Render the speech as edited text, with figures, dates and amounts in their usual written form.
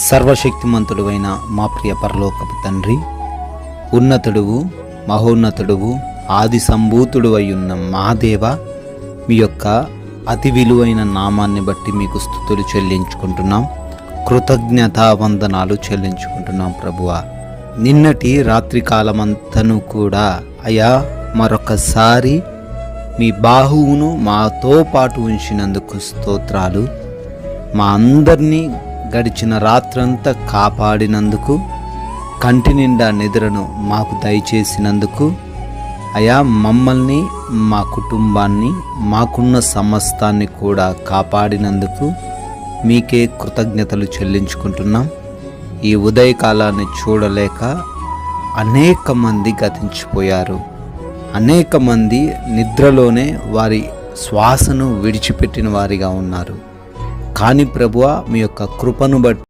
సర్వశక్తిమంతుడువైన మా ప్రియ పరలోకపు తండ్రి, ఉన్నతుడువు, మహోన్నతుడువు, ఆది సంభూతుడు అయ్యున్న మా దేవ, మీ యొక్క అతి విలువైన నామాన్ని బట్టి మీకు స్తుతులు చెల్లించుకుంటున్నాం, కృతజ్ఞతావందనాలు చెల్లించుకుంటున్నాం ప్రభువా. నిన్నటి రాత్రి కాలమంతను కూడా అయా మరొకసారి మీ బాహువును మాతో పాటు ఉంచినందుకు స్తోత్రాలు. మా అందరినీ గడిచిన రాత్రంతా కాపాడినందుకు, కంటి నిండా నిద్రను మాకు దయచేసినందుకు, అయా మమ్మల్ని, మా కుటుంబాన్ని, మాకున్న సమస్తాన్ని కూడా కాపాడినందుకు మీకే కృతజ్ఞతలు చెల్లించుకుంటున్నాం. ఈ ఉదయకాలాన్ని చూడలేక అనేక మంది గతించిపోయారు. అనేక మంది నిద్రలోనే వారి శ్వాసను విడిచిపెట్టిన వారిగా ఉన్నారు. కానీ ప్రభువా, మీ యొక్క కృపను బట్టి